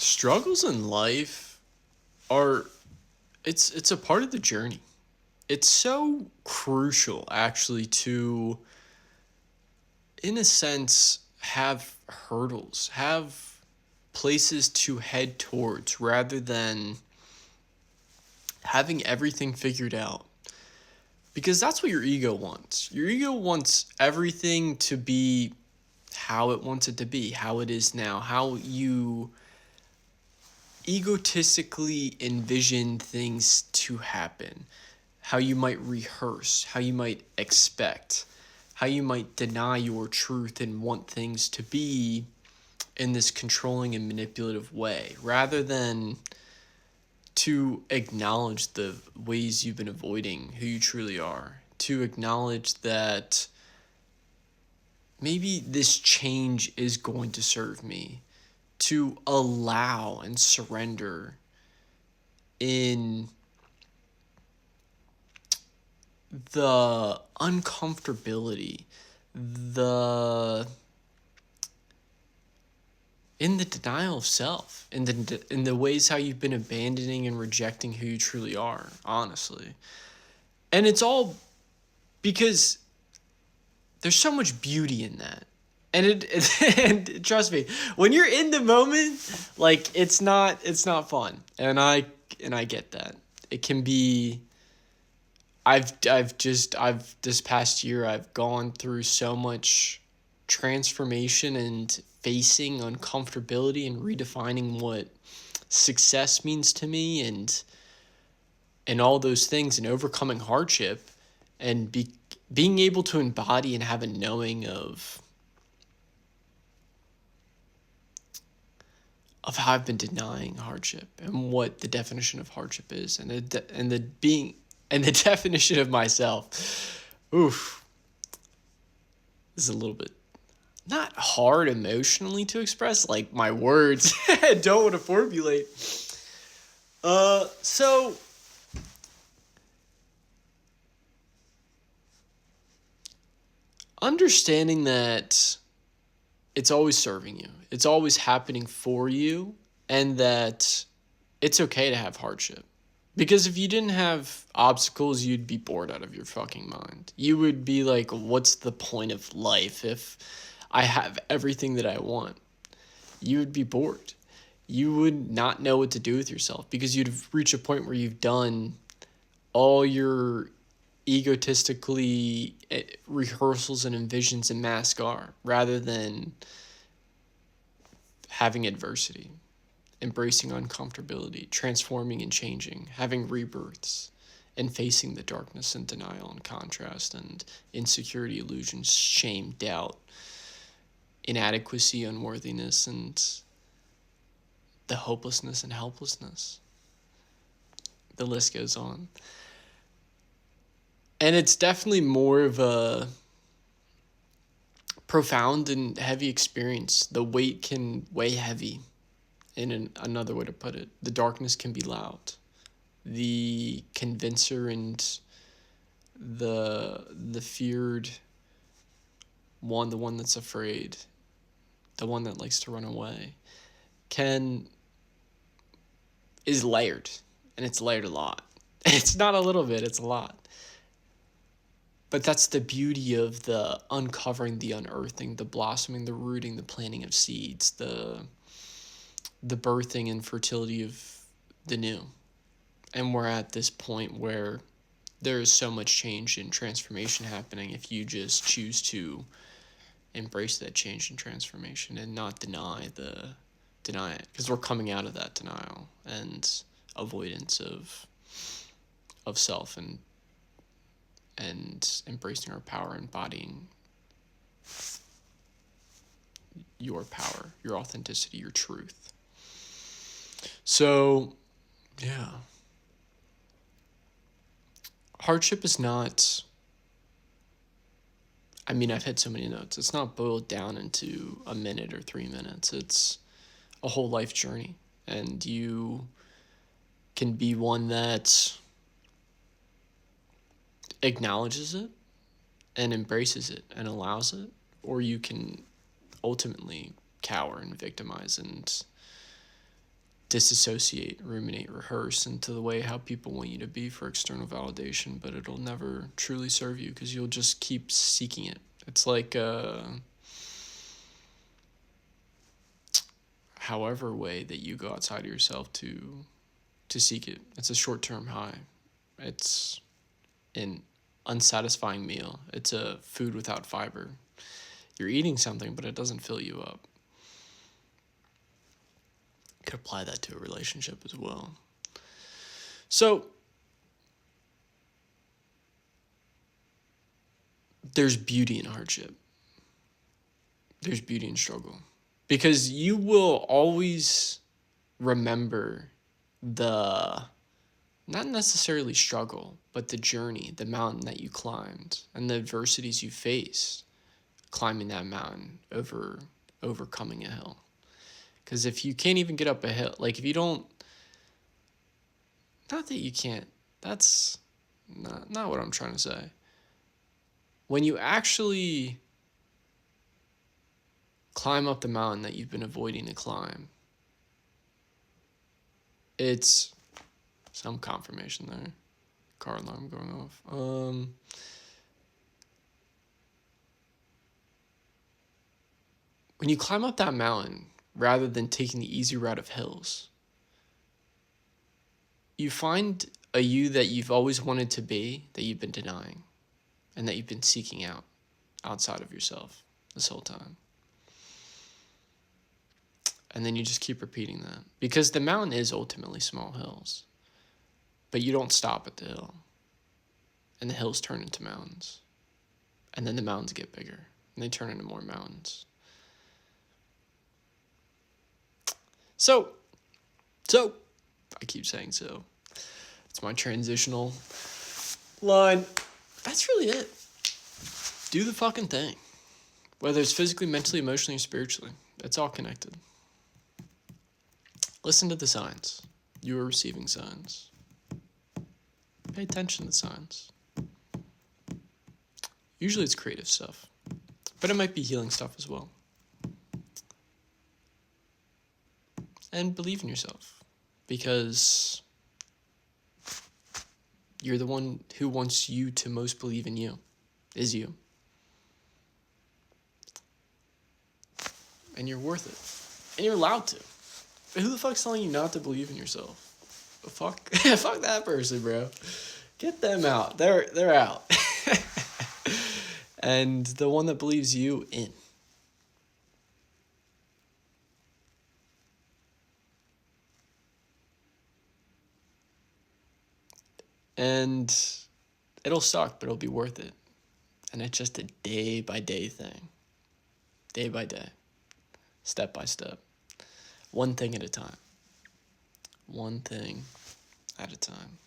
Struggles in life are it's a part of the journey. It's so crucial actually to in a sense have hurdles, have places to head towards rather than having everything figured out. Because that's what your ego wants. Your ego wants everything to be how it wants it to be, how it is now, how you egotistically envision things to happen, how you might rehearse, how you might expect, how you might deny your truth and want things to be in this controlling and manipulative way, rather than to acknowledge the ways you've been avoiding who you truly are, to acknowledge that maybe this change is going to serve me, to allow and surrender in the uncomfortability, the in the denial of self, in the ways how you've been abandoning and rejecting who you truly are, honestly. And it's all because there's so much beauty in that. And and trust me, when you're in the moment, like it's not fun. And I get that. It can be I've this past year I've gone through so much transformation and facing uncomfortability and redefining what success means to me and all those things and overcoming hardship and being able to embody and have a knowing of how I've been denying hardship and what the definition of hardship is and the definition of myself. Oof, this is a little bit not hard emotionally to express, like my words don't want to formulate. So understanding that it's always serving you, it's always happening for you, and that it's okay to have hardship. Because if you didn't have obstacles, you'd be bored out of your fucking mind. You would be like, what's the point of life if I have everything that I want? You would be bored. You would not know what to do with yourself because you'd reach a point where you've done all your egotistically rehearsals and envisions and mascara rather than having adversity, embracing uncomfortability, transforming and changing, having rebirths, and facing the darkness and denial and contrast and insecurity, illusions, shame, doubt, inadequacy, unworthiness, and the hopelessness and helplessness. The list goes on. And it's definitely more of a profound and heavy experience. The weight can weigh heavy, another way to put it. The darkness can be loud. The convincer and the feared one, the one that's afraid, the one that likes to run away, is layered, and it's layered a lot. It's not a little bit, it's a lot. But that's the beauty of the uncovering, the unearthing, the blossoming, the rooting, the planting of seeds, the birthing and fertility of the new. And we're at this point where there is so much change and transformation happening if you just choose to embrace that change and transformation and not deny it, because we're coming out of that denial and avoidance of self and embracing our power, embodying your power, your authenticity, your truth. So, yeah. Hardship is not, I mean, I've had so many notes. It's not boiled down into a minute or 3 minutes. It's a whole life journey. And you can be one that acknowledges it and embraces it and allows it, or you can ultimately cower and victimize and disassociate, ruminate, rehearse into the way how people want you to be for external validation, but it'll never truly serve you because you'll just keep seeking it. It's like however way that you go outside of yourself to seek it. It's a short-term high. It's an unsatisfying meal. It's a food without fiber. You're eating something, but it doesn't fill you up. You could apply that to a relationship as well. So there's beauty in hardship. There's beauty in struggle. Because you will always remember the, not necessarily struggle, but the journey, the mountain that you climbed, and the adversities you faced climbing that mountain, overcoming a hill. Because if you can't even get up a hill, like if you don't, not that you can't, that's not what I'm trying to say. When you actually climb up the mountain that you've been avoiding to climb, it's some confirmation there. Car alarm going off. When you climb up that mountain, rather than taking the easy route of hills, you find a you that you've always wanted to be, that you've been denying, and that you've been seeking out outside of yourself this whole time. And then you just keep repeating that. Because the mountain is ultimately small hills. But you don't stop at the hill. And the hills turn into mountains. And then the mountains get bigger. And they turn into more mountains. So, I keep saying so. It's my transitional line. That's really it. Do the fucking thing. Whether it's physically, mentally, emotionally, or spiritually. It's all connected. Listen to the signs. You are receiving signs. Pay attention to the signs. Usually it's creative stuff. But it might be healing stuff as well. And believe in yourself. Because you're the one who wants you to most believe in you. Is you. And you're worth it. And you're allowed to. But who the fuck's telling you not to believe in yourself? Fuck that person, bro. Get them out. They're out. And the one that believes you in. And it'll suck, but it'll be worth it. And it's just a day-by-day thing. Day by day. Step by step. One thing at a time. One thing at a time.